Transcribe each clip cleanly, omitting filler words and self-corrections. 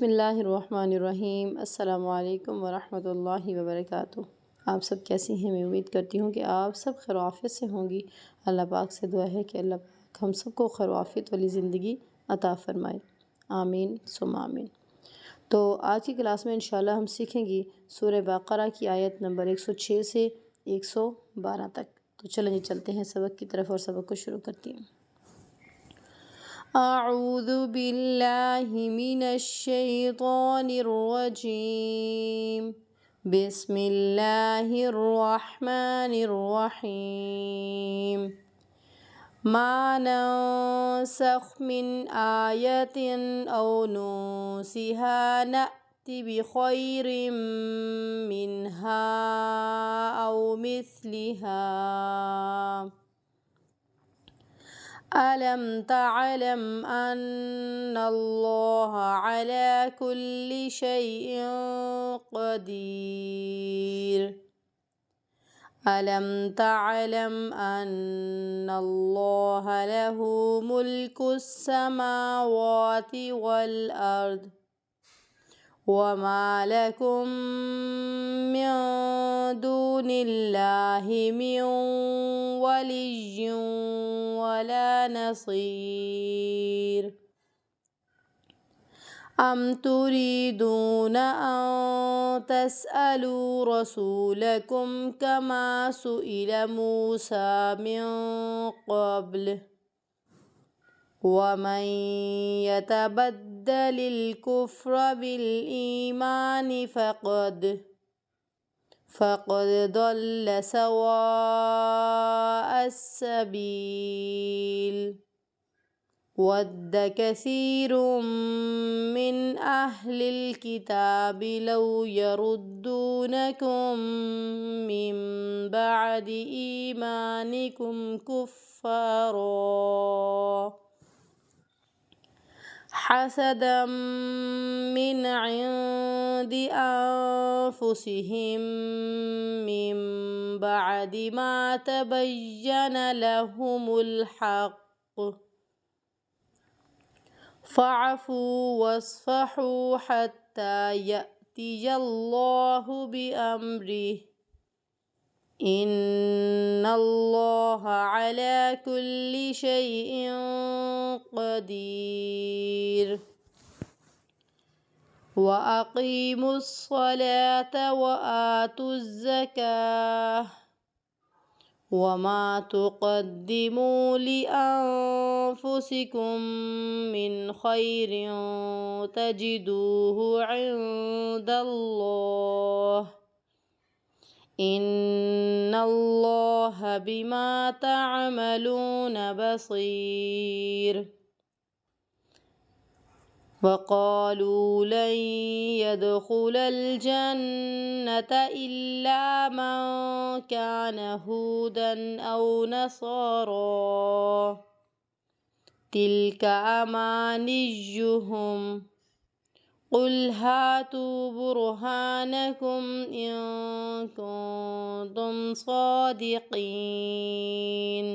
बिस्मिल्लाहिर्रहमानिर्रहीम। अस्सलामुअलैकुम वरहमतुल्लाहि वबरकातुहू। आप सब कैसी हैं? मैं उम्मीद करती हूँ कि आप सब खैर आफियत से होंगी। अल्लाह पाक से दुआ है कि अल्लाह पाक हम सबको खैर आफियत वाली ज़िंदगी अता फ़रमाए। आमीन सुम आमीन। तो आज की क्लास में इंशाल्लाह हम सीखेंगी सूरह बक़रा की आयत नंबर 106 से 112 तक। तो चलें जी, चलते हैं सबक की तरफ और सबक को शुरू करती हूँ। अऊज़ु बिल्लाहि मिनश्शैतानिर्रजीम। बिस्मिल्लाहिर्रहमानिर्रहीम। मा नंसख़ मिन आयतिन औ नुंसिहा नअति बिख़ैरिम मिन्हा औ मिस्लिहा। अलम तअलम अन्नल्लाह अला कुल्लि शैइन क़दीर। अलम तअलम अन्नल्लाह लहु मुल्कुस समावाति वल अर्द वमा लकुम मिन दूनिल्लाहि मिन वलिय्यिन वला नसीर। अम तुरीदून अन तस्अलू रसूलकुम कमा सुइल मूसा मिन क़ब्ल वमन यतबद्दलिल कुफ्र बिल ईमानि फ़क़द ضल सवाअस सबील। वद्द कसीरुम मिन अहलिल किताबि लौ यरुद्दूनकुम मिन बअदि ईमानिकुम कुफ़्फ़ारा हसदम मिन इंदि अनफुसिहिम मिन बअदि मा तबय्यन लहुमुल हक़्क़ फ़अफ़ू वस्फ़हू हत्ता यअतियल्लाहु बिअम्रिही इन्नल्लाह अला कुल्लि शैइन क़दीर। व अक़ीमुस्सलात व आतुज़्ज़काह वमा तुक़द्दिमू लिअन्फ़ुसिकुम मिन ख़ैरिन तजिदूहु इंदल्लाह इन्नल्लाह बिमा तअमलून बसीर। वक़ालू लन यदख़ुलल जन्नत इल्ला मन कान हूदन औ नसारा तिल्क अमानिय्युहुम क़ुल हातू बुरहानकुम इन कुन्तुम सादिक़ीन।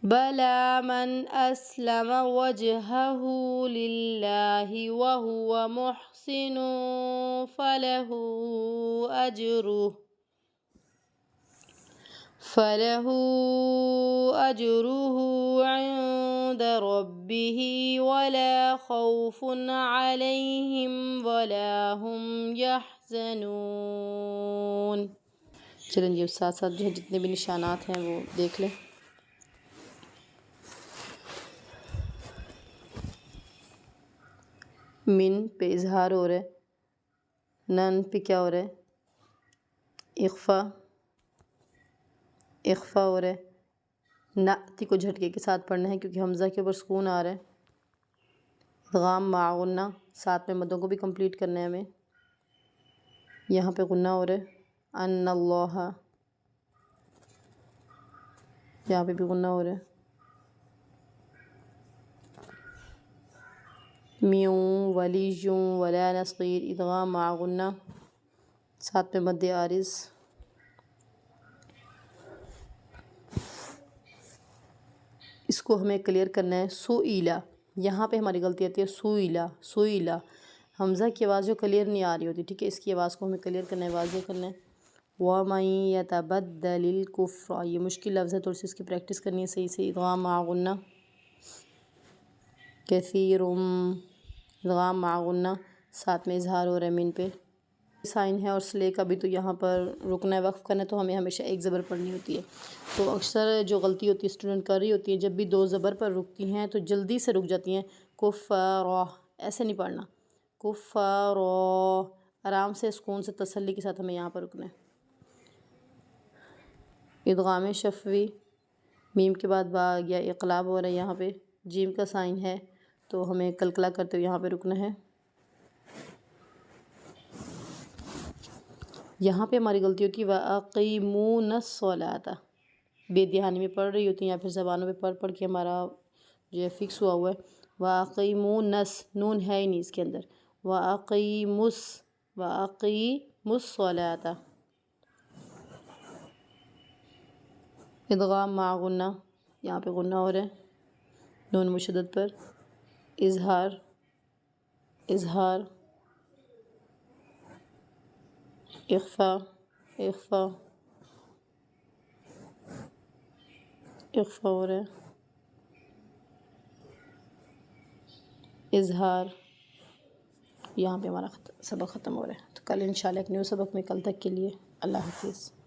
बला मन अस्लम वजहहु लिल्लाहि वहुव मुहसिनुन फलहु अज्रुहु इंद रब्बिहि वला खौफुन अलैहिम वला हुम यहज़नून। चलें जी, साथ साथ जो है जितने भी निशानात हैं वो देख लें। मिन पे इजहार हो रहा है, नन पे क्या हो रहा है? इख्फा हो रहा है। नाती को झटके के साथ पढ़ना है क्योंकि हमज़ा के ऊपर सुकून आ रहा है। इदगाम मा गुन्ना, साथ में मदों को भी कंप्लीट करना है हमें। यहाँ पे गुन्ना हो रहा है। अन्नल्लाह, यहाँ पे भी गुन्ना हो रहा है। म्यूं वलीयूं वला नस्कीर, इदगाम मा गुन्ना, साथ में मद्दे आरिज़। इसको हमें क्लियर करना है। सुईला, यहाँ पे हमारी गलती आती है सुइला, सुइला। हमज़ा की आवाज़ जो क्लियर नहीं आ रही होती, ठीक है, इसकी आवाज़ को हमें क्लियर करना है, वाज़ेह करना है। वमन यतबद्दलिल कुफ्र, ये मुश्किल लफ्ज़ है, थोड़ी सी इसकी प्रैक्टिस करनी है सही से। इदगाम मा गुन्ना, कसीरुम, इदगाम मा गुन्ना, साथ में इजहार हो रहा है मीन पे। साइन है और स्ले का भी तो यहाँ पर रुकना है, वक्फ़ करना है, तो हमें हमेशा एक ज़बर पढ़नी होती है। तो अक्सर जो गलती होती है स्टूडेंट कर रही होती है, जब भी दो ज़बर पर रुकती हैं तो जल्दी से रुक जाती हैं। कुफ़ारा, ऐसे नहीं पढ़ना, कुफ़ारा, आराम से सुकून से तसल्ली के साथ हमें यहाँ पर रुकना है। इदगाम शफ़वी, मीम के बाद बा या इक़लाब हो रहा है, यहाँ पे जीम का साइन है तो हमें कलकला करते हुए यहाँ पे रुकना है। यहाँ पे हमारी गलती होती है वअक़ीमूनस्सलाता, बेध्यानी में पढ़ रही होती हैं या फिर ज़बानों पे पढ़ पढ़ के हमारा जो है फिक्स हुआ हुआ है। वअक़ीमूनस, नून है ही नहीं इसके अंदर। वअक़ीमुस्सलाता, इदगाम मा गुन्ना, यहाँ पे गुन्ना हो रहा है नून मुशद्दद पर। इजहार, इजहार, इख्फा, इख्फा, इख्फा हो रहा है। इजहार, यहाँ पे हमारा सबक ख़त्म हो रहा है। तो कल इंशाल्लाह एक न्यू सबक में, कल तक के लिए अल्लाह हाफिज़।